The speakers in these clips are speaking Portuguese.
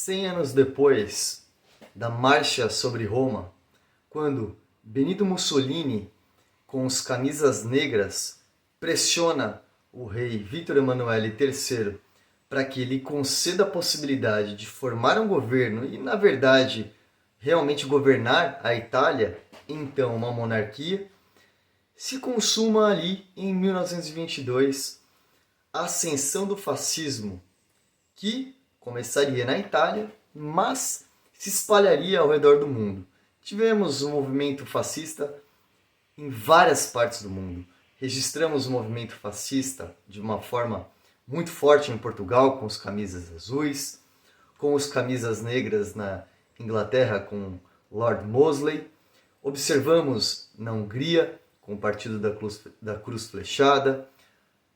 100 anos depois da Marcha sobre Roma, quando Benito Mussolini, com os camisas negras, pressiona o rei Vítor Emanuele III para que ele conceda a possibilidade de formar um governo e, na verdade, realmente governar a Itália, então uma monarquia, se consuma ali em 1922 a ascensão do fascismo, que começaria na Itália, mas se espalharia ao redor do mundo. Tivemos um movimento fascista em várias partes do mundo. Registramos o movimento fascista de uma forma muito forte em Portugal, com os camisas azuis, com os camisas negras na Inglaterra, com Lord Mosley. Observamos na Hungria, com o Partido da Cruz Flechada,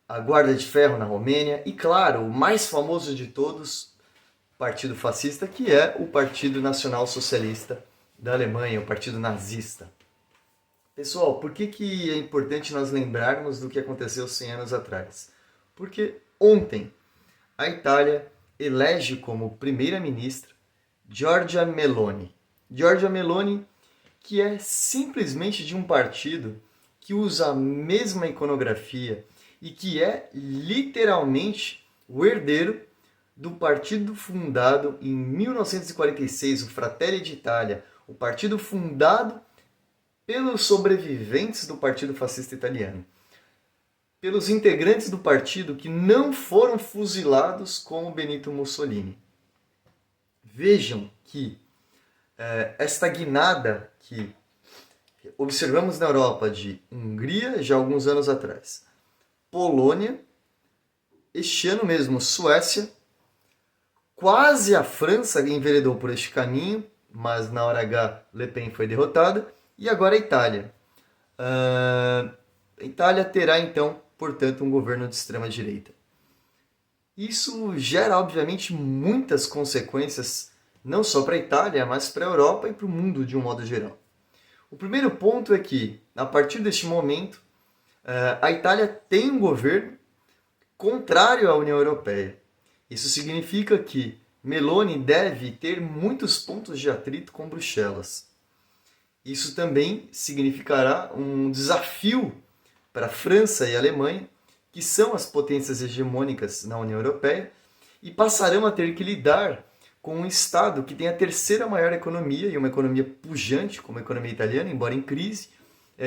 a Guarda de Ferro na Romênia e, claro, o mais famoso de todos, partido fascista, que é o Partido Nacional Socialista da Alemanha, o Partido Nazista. Pessoal, por que é importante nós lembrarmos do que aconteceu 100 anos atrás? Porque ontem a Itália elege como primeira-ministra Giorgia Meloni. Giorgia Meloni, que é simplesmente de um partido que usa a mesma iconografia e que é literalmente o herdeiro do partido fundado em 1946, o Fratelli d'Italia, o partido fundado pelos sobreviventes do Partido Fascista Italiano, pelos integrantes do partido que não foram fuzilados como Benito Mussolini. Vejam que esta guinada que observamos na Europa de Hungria já há alguns anos atrás, Polônia, este ano mesmo Suécia, quase a França enveredou por este caminho, mas na hora H Le Pen foi derrotada, e agora a Itália. A Itália terá então, portanto, um governo de extrema-direita. Isso gera, obviamente, muitas consequências, não só para a Itália, mas para a Europa e para o mundo de um modo geral. O primeiro ponto é que, a partir deste momento, a Itália tem um governo contrário à União Europeia. Isso significa que Meloni deve ter muitos pontos de atrito com Bruxelas. Isso também significará um desafio para a França e a Alemanha, que são as potências hegemônicas na União Europeia, e passarão a ter que lidar com um Estado que tem a terceira maior economia, e uma economia pujante, como a economia italiana, embora em crise,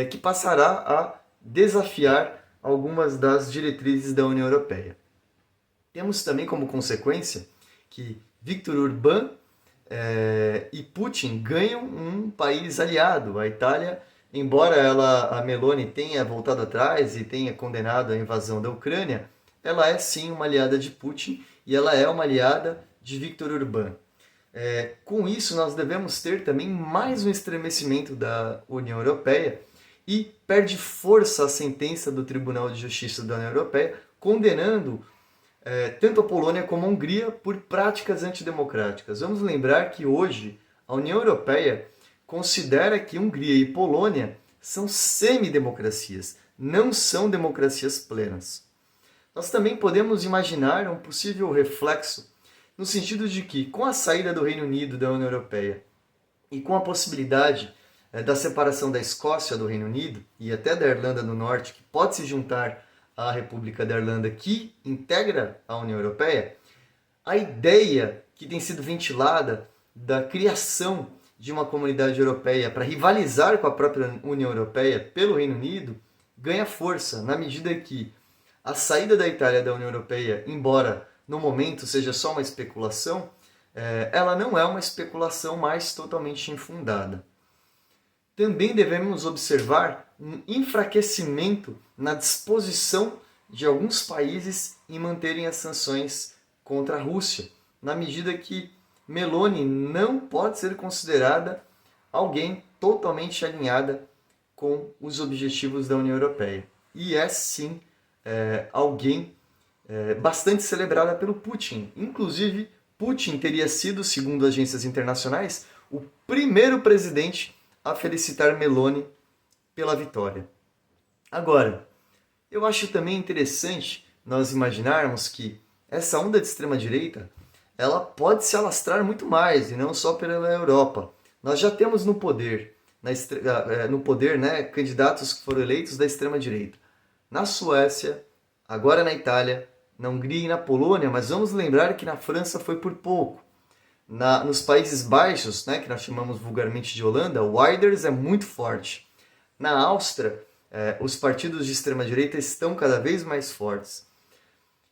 que passará a desafiar algumas das diretrizes da União Europeia. Temos também como consequência que Viktor Orbán e Putin ganham um país aliado. A Itália, embora a Meloni tenha voltado atrás e tenha condenado a invasão da Ucrânia, ela é sim uma aliada de Putin e ela é uma aliada de Viktor Orbán. Com isso, nós devemos ter também mais um estremecimento da União Europeia e perde força a sentença do Tribunal de Justiça da União Europeia, condenando tanto a Polônia como a Hungria por práticas antidemocráticas. Vamos lembrar que hoje a União Europeia considera que Hungria e Polônia são semidemocracias, não são democracias plenas. Nós também podemos imaginar um possível reflexo no sentido de que, com a saída do Reino Unido da União Europeia e com a possibilidade da separação da Escócia do Reino Unido e até da Irlanda do Norte, que pode se juntar à República da Irlanda, que integra a União Europeia, a ideia que tem sido ventilada da criação de uma comunidade europeia para rivalizar com a própria União Europeia pelo Reino Unido ganha força, na medida que a saída da Itália da União Europeia, embora no momento seja só uma especulação, ela não é uma especulação mais totalmente infundada. Também devemos observar um enfraquecimento na disposição de alguns países em manterem as sanções contra a Rússia, na medida que Meloni não pode ser considerada alguém totalmente alinhada com os objetivos da União Europeia. E é sim alguém bastante celebrada pelo Putin. Inclusive, Putin teria sido, segundo agências internacionais, o primeiro presidente a felicitar Meloni pela vitória. Agora, eu acho também interessante nós imaginarmos que essa onda de extrema-direita ela pode se alastrar muito mais, e não só pela Europa. Nós já temos no poder, né, candidatos que foram eleitos da extrema-direita. Na Suécia, agora na Itália, na Hungria e na Polônia, mas vamos lembrar que na França foi por pouco. Nos Países Baixos, né, que nós chamamos vulgarmente de Holanda, o Wilders é muito forte. Na Áustria, os partidos de extrema-direita estão cada vez mais fortes.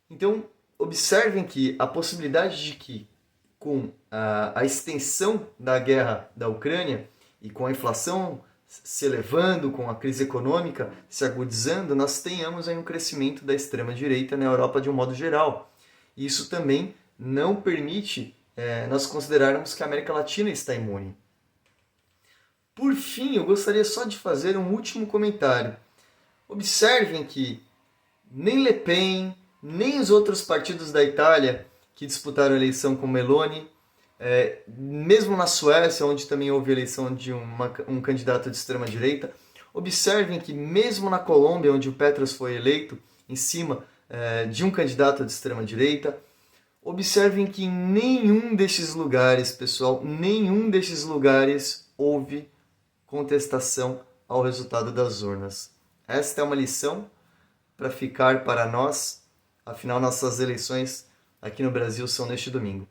Então, observem que a possibilidade de que, com a extensão da guerra da Ucrânia e com a inflação se elevando, com a crise econômica se agudizando, nós tenhamos aí um crescimento da extrema-direita na Europa de um modo geral. Isso também não permite nós considerarmos que a América Latina está imune. Por fim, eu gostaria só de fazer um último comentário. Observem que nem Le Pen, nem os outros partidos da Itália que disputaram a eleição com Meloni, mesmo na Suécia, onde também houve eleição de um candidato de extrema-direita, observem que mesmo na Colômbia, onde o Petros foi eleito em cima de um candidato de extrema-direita, observem que em nenhum destes lugares, pessoal, nenhum destes lugares houve contestação ao resultado das urnas. Esta é uma lição para ficar para nós, afinal nossas eleições aqui no Brasil são neste domingo.